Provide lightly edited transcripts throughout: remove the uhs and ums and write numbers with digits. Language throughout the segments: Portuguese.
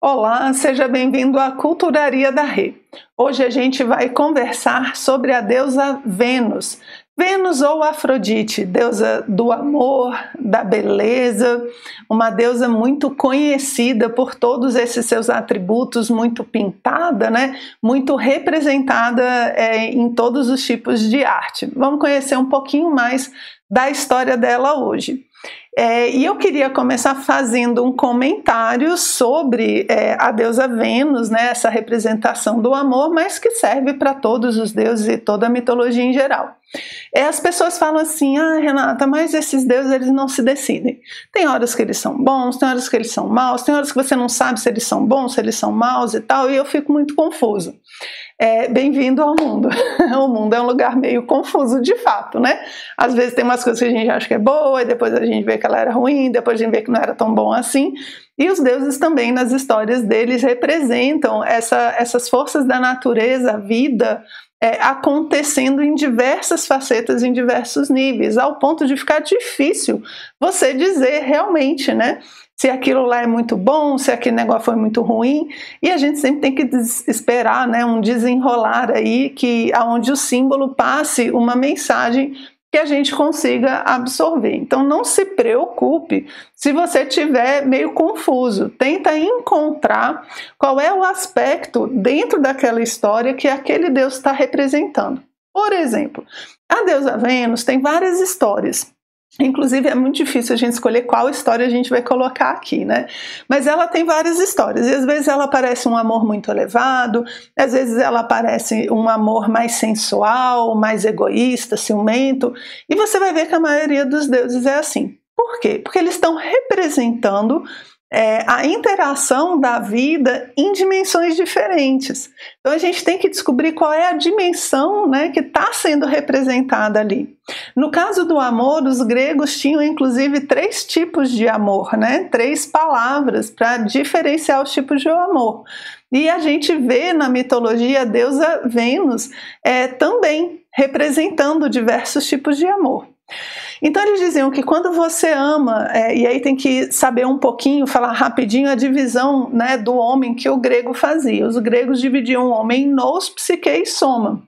Olá, seja bem-vindo à Culturaria da Rê. Hoje a gente vai conversar sobre a deusa Vênus. Vênus ou Afrodite, deusa do amor, da beleza, uma deusa muito conhecida por todos esses seus atributos, muito pintada, né? Muito representada em todos os tipos de arte. Vamos conhecer um pouquinho mais da história dela hoje. E eu queria começar fazendo um comentário sobre a deusa Vênus, né, essa representação do amor, mas que serve para todos os deuses e toda a mitologia em geral. As pessoas falam assim: Renata, mas esses deuses eles não se decidem. Tem horas que eles são bons, tem horas que eles são maus, tem horas que você não sabe se eles são bons, se eles são maus e tal, e eu fico muito confusa. Bem-vindo ao mundo. O mundo é um lugar meio confuso de fato, né? Às vezes tem umas coisas que a gente acha que é boa, e depois a gente vê que ela era ruim, depois a gente vê que não era tão bom assim. E os deuses também, nas histórias deles, representam essas forças da natureza, a vida, acontecendo em diversas facetas, em diversos níveis, ao ponto de ficar difícil você dizer realmente, né? Se aquilo lá é muito bom, se aquele negócio foi muito ruim, e a gente sempre tem que esperar, né, um desenrolar aí, onde o símbolo passe uma mensagem que a gente consiga absorver. Então não se preocupe se você estiver meio confuso, tenta encontrar qual é o aspecto dentro daquela história que aquele Deus está representando. Por exemplo, a deusa Vênus tem várias histórias. Inclusive é muito difícil a gente escolher qual história a gente vai colocar aqui, né? Mas ela tem várias histórias, e às vezes ela parece um amor muito elevado, às vezes ela parece um amor mais sensual, mais egoísta, ciumento, e você vai ver que a maioria dos deuses é assim. Por quê? Porque eles estão representando a interação da vida em dimensões diferentes. Então a gente tem que descobrir qual é a dimensão, né, que está sendo representada ali. No caso do amor, os gregos tinham inclusive 3 tipos de amor, né? 3 palavras para diferenciar os tipos de amor. E a gente vê na mitologia a deusa Vênus também representando diversos tipos de amor. Então eles diziam que quando você ama, e aí tem que saber um pouquinho, falar rapidinho a divisão, né, do homem que o grego fazia. Os gregos dividiam o homem em nous, psique e soma.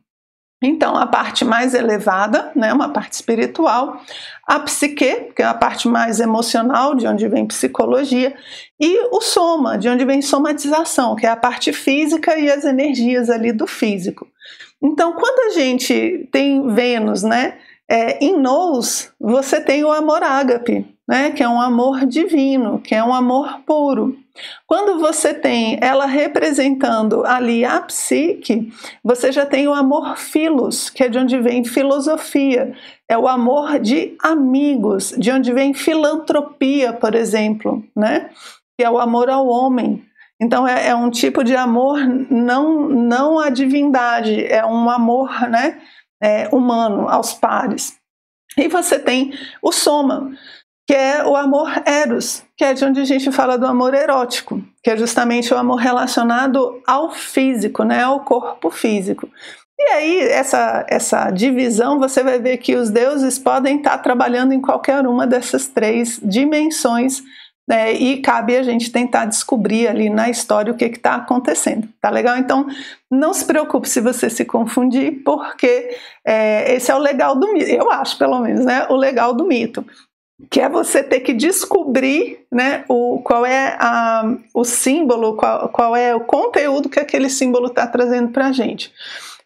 Então a parte mais elevada, né, uma parte espiritual, a psique, que é a parte mais emocional, de onde vem psicologia, e o soma, de onde vem somatização, que é a parte física e as energias ali do físico. Então quando a gente tem Vênus, né, em nous, você tem o amor ágape, né, que é um amor divino, que é um amor puro. Quando você tem ela representando ali a psique, você já tem o amor philos, que é de onde vem filosofia, é o amor de amigos, de onde vem filantropia, por exemplo, né, que é o amor ao homem. Então é um tipo de amor não à divindade, é um amor, né, humano, aos pares. E você tem o soma, que é o amor eros, que é de onde a gente fala do amor erótico, que é justamente o amor relacionado ao físico, né, ao corpo físico. E aí, essa divisão, você vai ver que os deuses podem estar trabalhando em qualquer uma dessas 3 dimensões, e cabe a gente tentar descobrir ali na história o que está acontecendo, tá legal? Então não se preocupe se você se confundir, porque esse é o legal do mito, eu acho pelo menos, né, o legal do mito, que é você ter que descobrir, né, qual é o símbolo, qual é o conteúdo que aquele símbolo está trazendo para a gente.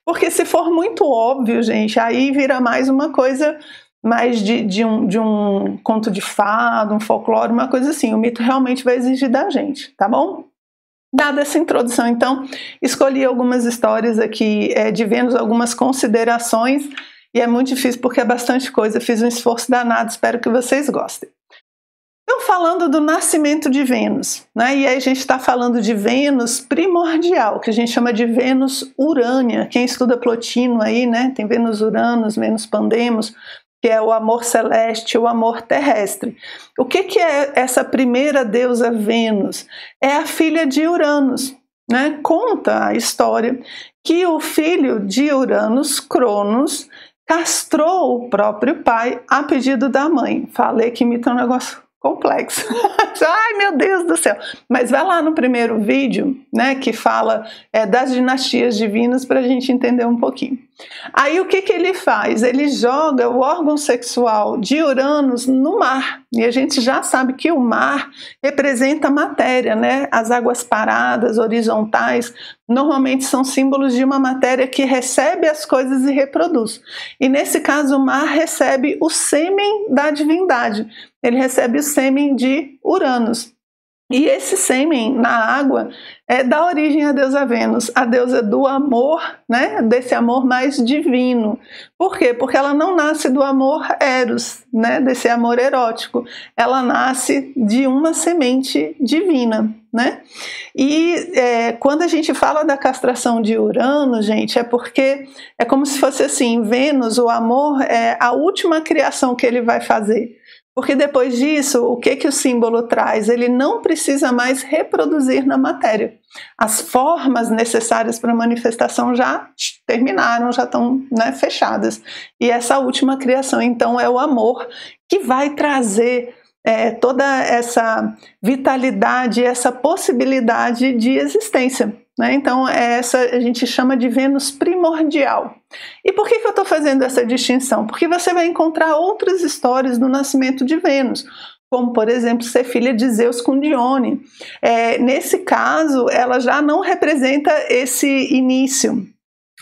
Porque se for muito óbvio, gente, aí vira mais uma coisa mais de um conto de fada, um folclore, uma coisa assim. O mito realmente vai exigir da gente, tá bom? Dada essa introdução, então, escolhi algumas histórias aqui de Vênus, algumas considerações, e é muito difícil porque é bastante coisa, fiz um esforço danado, espero que vocês gostem. Então, falando do nascimento de Vênus, né, e aí a gente está falando de Vênus primordial, que a gente chama de Vênus urânia. Quem estuda Plotino aí, né, tem Vênus Uranus, Vênus Pandemos, que é o amor celeste, o amor terrestre. O que é essa primeira deusa Vênus? É a filha de Uranus, né? Conta a história que o filho de Uranus, Cronos, castrou o próprio pai a pedido da mãe. Falei que mito é um negócio complexo. Ai, meu Deus do céu. Mas vai lá no primeiro vídeo, né, que fala das dinastias divinas para a gente entender um pouquinho. Aí o que ele faz? Ele joga o órgão sexual de Uranus no mar. E a gente já sabe que o mar representa a matéria, né? As águas paradas, horizontais, normalmente são símbolos de uma matéria que recebe as coisas e reproduz. E nesse caso o mar recebe o sêmen da divindade. Ele recebe o sêmen de Uranus. E esse sêmen na água dá origem à deusa Vênus, a deusa do amor, né? Desse amor mais divino. Por quê? Porque ela não nasce do amor eros, né? Desse amor erótico. Ela nasce de uma semente divina, né? E quando a gente fala da castração de Urano, gente, é porque é como se fosse assim, Vênus, o amor, é a última criação que ele vai fazer. Porque depois disso, o que o símbolo traz? Ele não precisa mais reproduzir na matéria. As formas necessárias para a manifestação já terminaram, já estão, né, fechadas. E essa última criação, então, é o amor que vai trazer toda essa vitalidade, essa possibilidade de existência. Né? Então, essa a gente chama de Vênus primordial. E por que eu estou fazendo essa distinção? Porque você vai encontrar outras histórias do nascimento de Vênus, como, por exemplo, ser filha de Zeus com Dione. Nesse caso, ela já não representa esse início.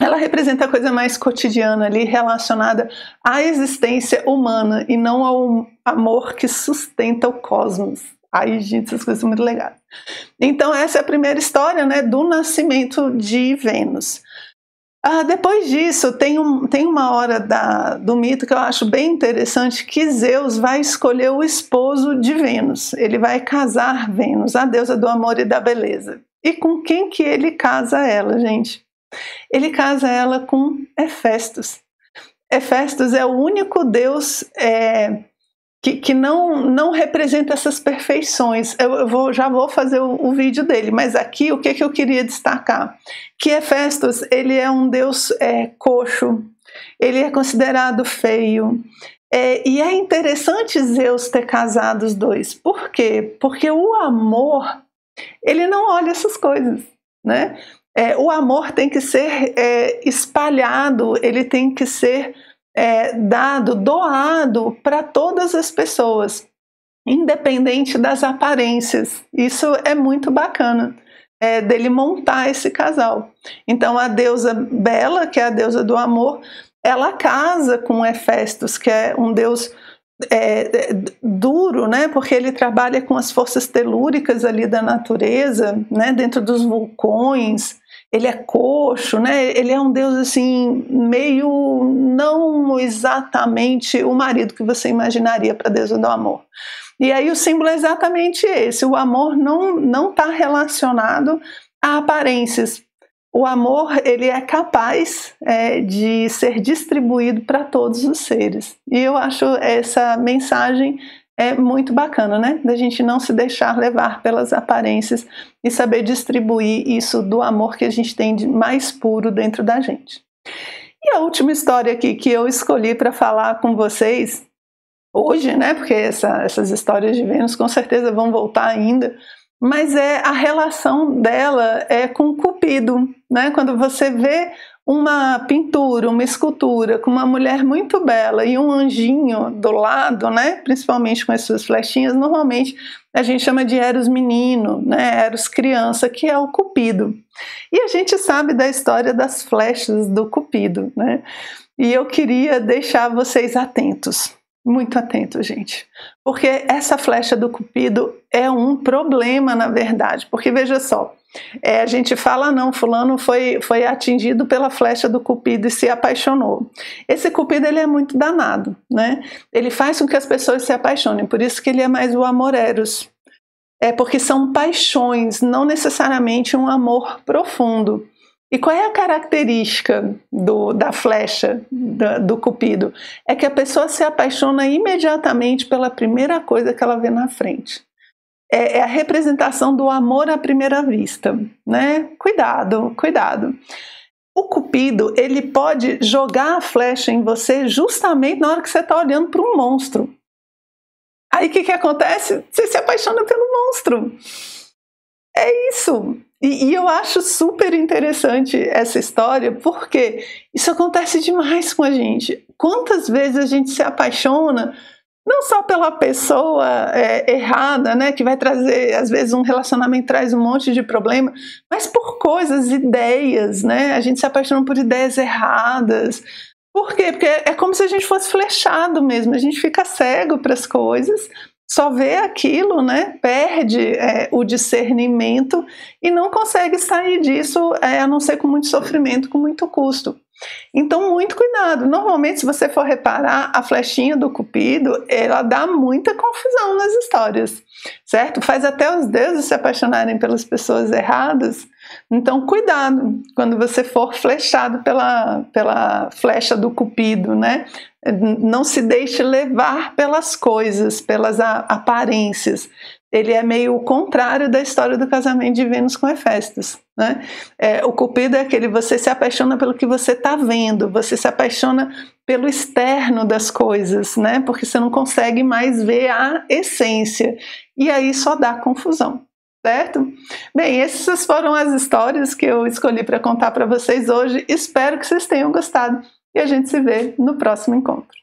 Ela representa a coisa mais cotidiana ali, relacionada à existência humana e não ao amor que sustenta o cosmos. Ai, gente, essas coisas são muito legais. Então, essa é a primeira história, né, do nascimento de Vênus. Depois disso, tem uma hora do mito que eu acho bem interessante, que Zeus vai escolher o esposo de Vênus. Ele vai casar Vênus, a deusa do amor e da beleza. E com quem que ele casa ela, gente? Ele casa ela com Hefestos. Hefestos é o único deus que não representa essas perfeições. Eu já vou fazer o vídeo dele, mas aqui o que eu queria destacar? Que Hefestos, ele é um deus coxo, ele é considerado feio, e é interessante Zeus ter casado os dois. Por quê? Porque o amor, ele não olha essas coisas, né? O amor tem que ser espalhado, ele tem que ser doado para todas as pessoas, independente das aparências. Isso é muito bacana, dele montar esse casal. Então a deusa Bela, que é a deusa do amor, ela casa com Hefestos, que é um deus duro, né? Porque ele trabalha com as forças telúricas ali da natureza, né? Dentro dos vulcões. Ele é coxo, né? Ele é um deus assim, meio não exatamente o marido que você imaginaria para a deusa do amor. E aí o símbolo é exatamente esse: o amor não está relacionado a aparências. O amor, ele é capaz de ser distribuído para todos os seres. E eu acho essa mensagem muito bacana, né? Da gente não se deixar levar pelas aparências e saber distribuir isso do amor que a gente tem de mais puro dentro da gente. E a última história aqui que eu escolhi para falar com vocês hoje, né? Porque essas histórias de Vênus com certeza vão voltar ainda, mas a relação dela com Cupido, né? Quando você vê uma pintura, uma escultura com uma mulher muito bela e um anjinho do lado, né? Principalmente com as suas flechinhas, normalmente a gente chama de Eros menino, né? Eros criança, que é o Cupido. E a gente sabe da história das flechas do Cupido, né? E eu queria deixar vocês atentos. Muito atento, gente, porque essa flecha do Cupido é um problema, na verdade, porque veja só, a gente fala, não, fulano foi atingido pela flecha do Cupido e se apaixonou. Esse Cupido, ele é muito danado, né? Ele faz com que as pessoas se apaixonem, por isso que ele é mais o amor eros, porque são paixões, não necessariamente um amor profundo. E qual é a característica da flecha do Cupido? É que a pessoa se apaixona imediatamente pela primeira coisa que ela vê na frente. É a representação do amor à primeira vista, né? Cuidado, cuidado. O Cupido, ele pode jogar a flecha em você justamente na hora que você está olhando para um monstro. Aí o que acontece? Você se apaixona pelo monstro. É isso. E eu acho super interessante essa história, porque isso acontece demais com a gente. Quantas vezes a gente se apaixona, não só pela pessoa errada, né, que vai trazer, às vezes um relacionamento traz um monte de problema, mas por coisas, ideias, né? A gente se apaixona por ideias erradas. Por quê? Porque é como se a gente fosse flechado mesmo, a gente fica cego para as coisas, só vê aquilo, né? Perde o discernimento e não consegue sair disso, a não ser com muito sofrimento, com muito custo. Então, muito cuidado. Normalmente, se você for reparar, a flechinha do Cupido, ela dá muita confusão nas histórias, certo? Faz até os deuses se apaixonarem pelas pessoas erradas. Então, cuidado quando você for flechado pela flecha do Cupido, né? Não se deixe levar pelas coisas, pelas aparências. Ele é meio o contrário da história do casamento de Vênus com Hefestos, né? O Cupido é aquele, você se apaixona pelo que você está vendo, você se apaixona pelo externo das coisas, né? Porque você não consegue mais ver a essência. E aí só dá confusão, certo? Bem, essas foram as histórias que eu escolhi para contar para vocês hoje. Espero que vocês tenham gostado e a gente se vê no próximo encontro.